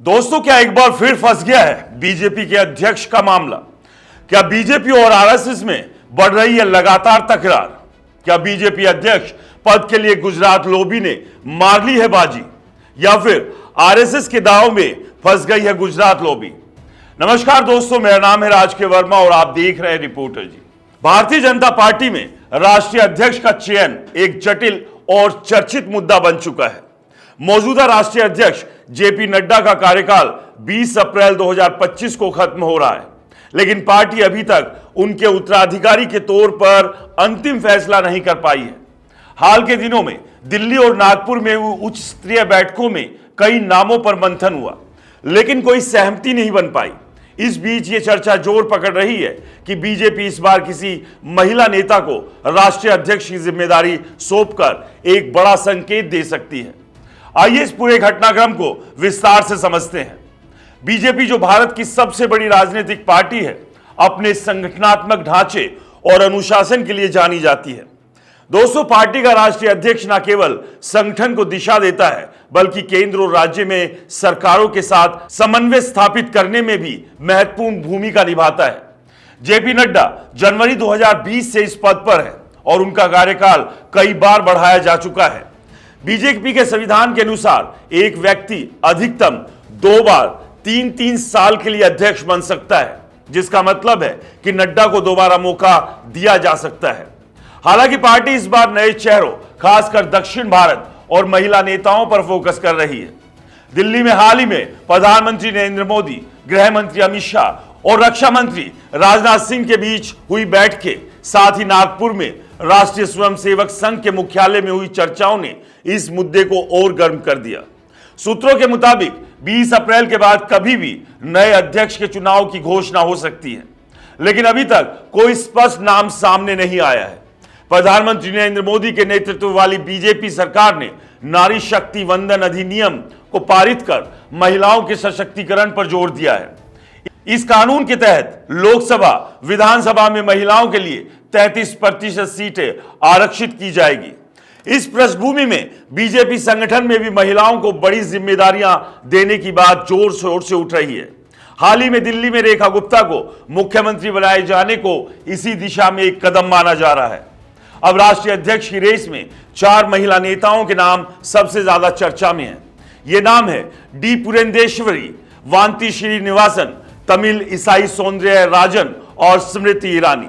दोस्तों, क्या एक बार फिर फंस गया है बीजेपी के अध्यक्ष का मामला? क्या बीजेपी और आरएसएस में बढ़ रही है लगातार तकरार? क्या बीजेपी अध्यक्ष पद के लिए गुजरात लॉबी ने मार ली है बाजी, या फिर आरएसएस के दांव में फंस गई है गुजरात लॉबी? नमस्कार दोस्तों, मेरा नाम है राज के वर्मा और आप देख रहे हैं रिपोर्टर जी। भारतीय जनता पार्टी में राष्ट्रीय अध्यक्ष का चयन एक जटिल और चर्चित मुद्दा बन चुका है। मौजूदा राष्ट्रीय अध्यक्ष जेपी नड्डा का कार्यकाल 20 अप्रैल 2025 को खत्म हो रहा है, लेकिन पार्टी अभी तक उनके उत्तराधिकारी के तौर पर अंतिम फैसला नहीं कर पाई है। हाल के दिनों में दिल्ली और नागपुर में उच्च स्तरीय बैठकों में कई नामों पर मंथन हुआ, लेकिन कोई सहमति नहीं बन पाई। इस बीच ये चर्चा जोर पकड़ रही है कि बीजेपी इस बार किसी महिला नेता को राष्ट्रीय अध्यक्ष की जिम्मेदारी सौंपकर एक बड़ा संकेत दे सकती है। आइए इस पूरे घटनाक्रम को विस्तार से समझते हैं। बीजेपी, जो भारत की सबसे बड़ी राजनीतिक पार्टी है, अपने संगठनात्मक ढांचे और अनुशासन के लिए जानी जाती है। दोस्तों, पार्टी का राष्ट्रीय अध्यक्ष न केवल संगठन को दिशा देता है, बल्कि केंद्र और राज्य में सरकारों के साथ समन्वय स्थापित करने में भी महत्वपूर्ण भूमिका निभाता है। जेपी नड्डा जनवरी 2020 से इस पद पर है और उनका कार्यकाल कई बार बढ़ाया जा चुका है। बीजेपी के संविधान के अनुसार एक व्यक्ति अधिकतम 2 बार 3-3 साल के लिए अध्यक्ष बन सकता है, जिसका मतलब है कि नड्डा को दोबारा मौका दिया जा सकता है। हालांकि पार्टी इस बार नए चेहरों, खासकर दक्षिण भारत और महिला नेताओं पर फोकस कर रही है। दिल्ली में हाल ही में प्रधानमंत्री नरेंद्र मोदी, गृह मंत्री अमित शाह और रक्षा मंत्री राजनाथ सिंह के बीच हुई बैठकें, साथ ही नागपुर में राष्ट्रीय स्वयंसेवक संघ के मुख्यालय में हुई चर्चाओं ने इस मुद्दे को और गर्म कर दिया। सूत्रों के मुताबिक 20 अप्रैल के बाद कभी भी नए अध्यक्ष के चुनाव की घोषणा हो सकती है, लेकिन अभी तक कोई स्पष्ट नाम सामने नहीं आया है। प्रधानमंत्री नरेंद्र मोदी के नेतृत्व वाली बीजेपी सरकार ने नारी शक्ति वंदन अधिनियम को पारित कर महिलाओं के सशक्तिकरण पर जोर दिया है। इस कानून के तहत लोकसभा, विधानसभा में महिलाओं के लिए 33% सीटें आरक्षित की जाएगी। इस पृष्ठभूमि में बीजेपी संगठन में भी महिलाओं को बड़ी जिम्मेदारियां देने की बात जोर शोर से उठ रही है। हाल ही में दिल्ली में रेखा गुप्ता को मुख्यमंत्री बनाए जाने को इसी दिशा में एक कदम माना जा रहा है। अब राष्ट्रीय अध्यक्ष की रेस में 4 महिला नेताओं के नाम सबसे ज्यादा चर्चा में है। ये नाम है डी पुरंदेश्वरी, वांती श्रीनिवासन, तमिल ईसाई सौंदर्य राजन और स्मृति ईरानी।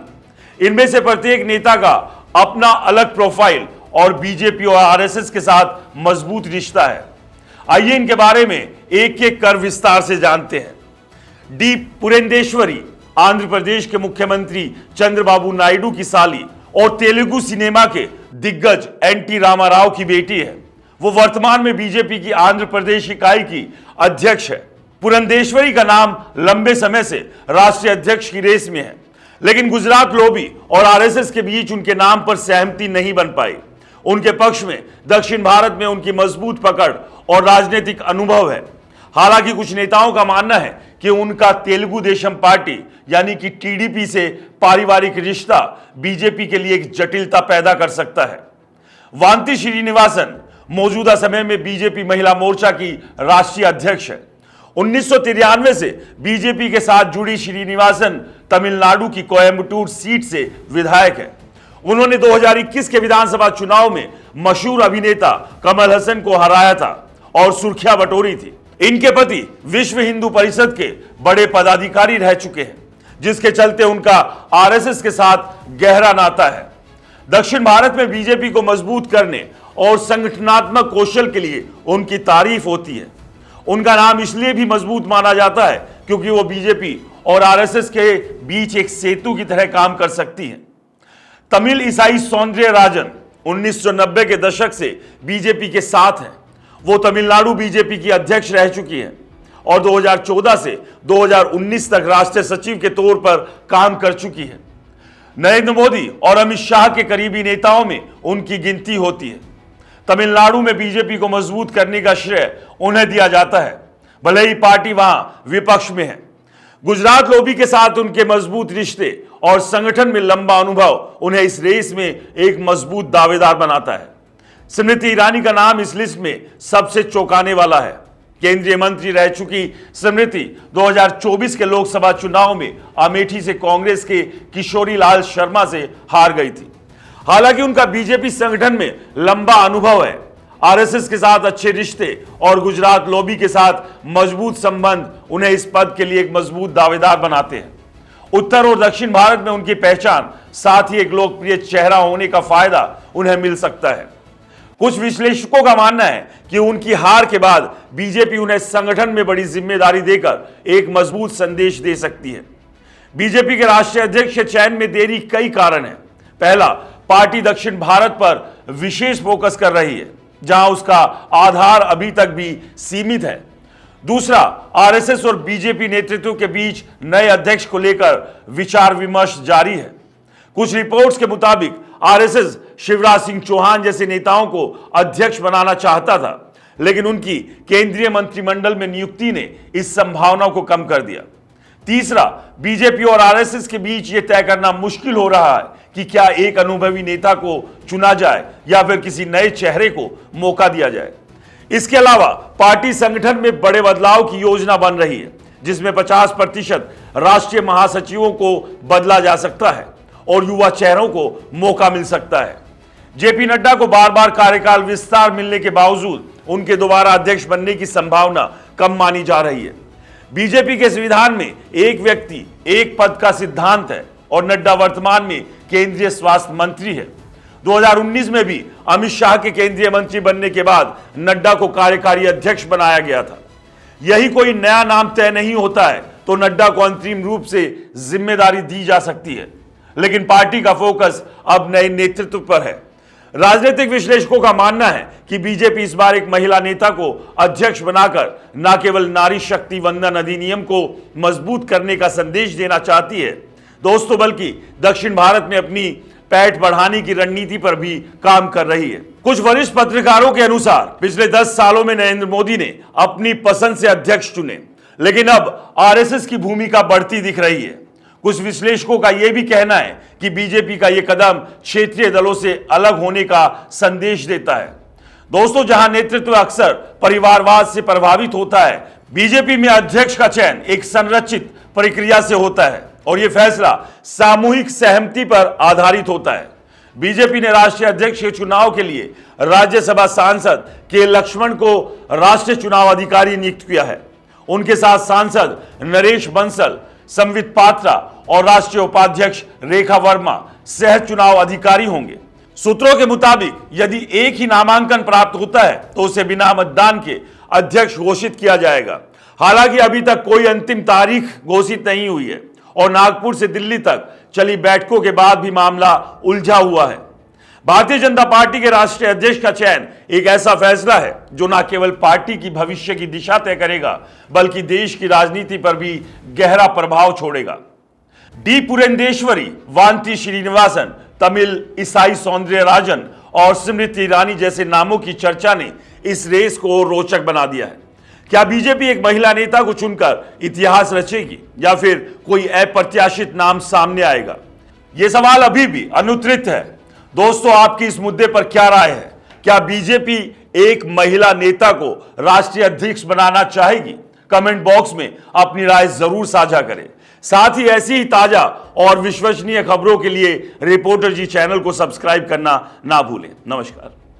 इनमें से प्रत्येक नेता का अपना अलग प्रोफाइल और बीजेपी और आरएसएस के साथ मजबूत रिश्ता है। आइए इनके बारे में एक एक कर विस्तार से जानते हैं। डी पुरंदेश्वरी आंध्र प्रदेश के मुख्यमंत्री चंद्रबाबू नायडू की साली और तेलुगु सिनेमा के दिग्गज एनटी रामाराव की बेटी है। वो वर्तमान में बीजेपी की आंध्र प्रदेश इकाई की अध्यक्ष है। पुरंदेश्वरी का नाम लंबे समय से राष्ट्रीय अध्यक्ष की रेस में है, लेकिन गुजरात लॉबी और आरएसएस के बीच उनके नाम पर सहमति नहीं बन पाई। उनके पक्ष में दक्षिण भारत में उनकी मजबूत पकड़ और राजनीतिक अनुभव है। हालांकि कुछ नेताओं का मानना है कि उनका तेलुगु देशम पार्टी यानी कि टीडीपी से पारिवारिक रिश्ता बीजेपी के लिए एक जटिलता पैदा कर सकता है। वांती श्रीनिवासन मौजूदा समय में बीजेपी महिला मोर्चा की राष्ट्रीय अध्यक्ष है। 1993 से बीजेपी के साथ जुड़ी श्रीनिवासन तमिलनाडु की कोयम्बटूर सीट से विधायक है। उन्होंने 2021 के विधानसभा चुनाव में मशहूर अभिनेता कमल हसन को हराया था और सुर्खियां बटोरी थी। इनके पति विश्व हिंदू परिषद के बड़े पदाधिकारी रह चुके हैं, जिसके चलते उनका आरएसएस के साथ गहरा नाता है। दक्षिण भारत में बीजेपी को मजबूत करने और संगठनात्मक कौशल के लिए उनकी तारीफ होती है। उनका नाम इसलिए भी मजबूत माना जाता है क्योंकि वो बीजेपी और आरएसएस के बीच एक सेतु की तरह काम कर सकती है। तमिल ईसाई सौंदर्य राजन 1990 के दशक से बीजेपी के साथ हैं। वो तमिलनाडु बीजेपी की अध्यक्ष रह चुकी हैं और 2014 से 2019 तक राष्ट्रीय सचिव के तौर पर काम कर चुकी है। नरेंद्र मोदी और अमित शाह के करीबी नेताओं में उनकी गिनती होती है। तमिलनाडु में बीजेपी को मजबूत करने का श्रेय उन्हें दिया जाता है, भले ही पार्टी वहां विपक्ष में है। गुजरात लॉबी के साथ उनके मजबूत रिश्ते और संगठन में लंबा अनुभव उन्हें इस रेस में एक मजबूत दावेदार बनाता है। स्मृति ईरानी का नाम इस लिस्ट में सबसे चौंकाने वाला है। केंद्रीय मंत्री रह चुकी स्मृति 2024 के लोकसभा चुनाव में अमेठी से कांग्रेस के किशोरी लाल शर्मा से हार गई थी। हालांकि उनका बीजेपी संगठन में लंबा अनुभव है, आरएसएस के साथ अच्छे रिश्ते और गुजरात लॉबी के साथ मजबूत संबंध उन्हें इस पद के लिए एक मजबूत दावेदार बनाते हैं। उत्तर और दक्षिण भारत में उनकी पहचान, साथ ही एक लोकप्रिय चेहरा होने का फायदा उन्हें मिल सकता है। कुछ विश्लेषकों का मानना है कि उनकी हार के बाद बीजेपी उन्हें संगठन में बड़ी जिम्मेदारी देकर एक मजबूत संदेश दे सकती है। बीजेपी के राष्ट्रीय अध्यक्ष के चयन में देरी कई कारण है। पहला, पार्टी दक्षिण भारत पर विशेष फोकस कर रही है, जहां उसका आधार अभी तक भी सीमित है। दूसरा, आरएसएस और बीजेपी नेतृत्व के बीच नए अध्यक्ष को लेकर विचार विमर्श जारी है। कुछ रिपोर्ट्स के मुताबिक आरएसएस शिवराज सिंह चौहान जैसे नेताओं को अध्यक्ष बनाना चाहता था, लेकिन उनकी केंद्रीय मंत्रिमंडल में नियुक्ति ने इस संभावना को कम कर दिया। तीसरा, बीजेपी और आरएसएस के बीच यह तय करना मुश्किल हो रहा है कि क्या एक अनुभवी नेता को चुना जाए या फिर किसी नए चेहरे को मौका दिया जाए। इसके अलावा पार्टी संगठन में बड़े बदलाव की योजना बन रही है, जिसमें 50% राष्ट्रीय महासचिवों को बदला जा सकता है और युवा चेहरों को मौका मिल सकता है। जेपी नड्डा को बार बार कार्यकाल विस्तार मिलने के बावजूद उनके दोबारा अध्यक्ष बनने की संभावना कम मानी जा रही है। बीजेपी के संविधान में एक व्यक्ति एक पद का सिद्धांत है और नड्डा वर्तमान में केंद्रीय स्वास्थ्य मंत्री है। 2019 में भी अमित शाह के केंद्रीय मंत्री बनने के बाद नड्डा को कार्यकारी अध्यक्ष बनाया गया था। यही कोई नया नाम तय नहीं होता है तो नड्डा को अंतरिम रूप से जिम्मेदारी दी जा सकती है, लेकिन पार्टी का फोकस अब नए नेतृत्व पर है। राजनीतिक विश्लेषकों का मानना है कि बीजेपी इस बार एक महिला नेता को अध्यक्ष बनाकर न केवल नारी शक्ति वंदन अधिनियम को मजबूत करने का संदेश देना चाहती है दोस्तों, बल्कि दक्षिण भारत में अपनी पैठ बढ़ाने की रणनीति पर भी काम कर रही है। कुछ वरिष्ठ पत्रकारों के अनुसार पिछले 10 सालों में नरेंद्र मोदी ने अपनी पसंद से अध्यक्ष चुने, लेकिन अब आरएसएस की भूमिका बढ़ती दिख रही है। कुछ विश्लेषकों का यह भी कहना है कि बीजेपी का यह कदम क्षेत्रीय दलों से अलग होने का संदेश देता है। दोस्तों, जहां नेतृत्व अक्सर परिवारवाद से प्रभावित होता है, बीजेपी में अध्यक्ष का चयन एक संरचित प्रक्रिया से होता है और यह फैसला सामूहिक सहमति पर आधारित होता है। बीजेपी ने राष्ट्रीय अध्यक्ष के चुनाव के लिए राज्यसभा सांसद के लक्ष्मण को राष्ट्रीय चुनाव अधिकारी नियुक्त किया है। उनके साथ सांसद नरेश बंसल, संबित पात्रा और राष्ट्रीय उपाध्यक्ष रेखा वर्मा सह चुनाव अधिकारी होंगे। सूत्रों के मुताबिक यदि एक ही नामांकन प्राप्त होता है तो उसे बिना मतदान के अध्यक्ष घोषित किया जाएगा। हालांकि अभी तक कोई अंतिम तारीख घोषित नहीं हुई है और नागपुर से दिल्ली तक चली बैठकों के बाद भी मामला उलझा हुआ है। भारतीय जनता पार्टी के राष्ट्रीय अध्यक्ष का चयन एक ऐसा फैसला है जो न केवल पार्टी की भविष्य की दिशा तय करेगा, बल्कि देश की राजनीति पर भी गहरा प्रभाव छोड़ेगा। डी पुरंदेश्वरी, वांती श्रीनिवासन, तमिल ईसाई सौंदर्यराजन और स्मृति ईरानी जैसे नामों की चर्चा ने इस रेस को रोचक बना दिया है। क्या बीजेपी एक महिला नेता को चुनकर इतिहास रचेगी या फिर कोई अप्रत्याशित नाम सामने आएगा? यह सवाल अभी भी अनुत्तरित है। दोस्तों, आपकी इस मुद्दे पर क्या राय है? क्या बीजेपी एक महिला नेता को राष्ट्रीय अध्यक्ष बनाना चाहेगी? कमेंट बॉक्स में अपनी राय जरूर साझा करें। साथ ही ऐसी ही ताजा और विश्वसनीय खबरों के लिए रिपोर्टर जी चैनल को सब्सक्राइब करना ना भूलें। नमस्कार।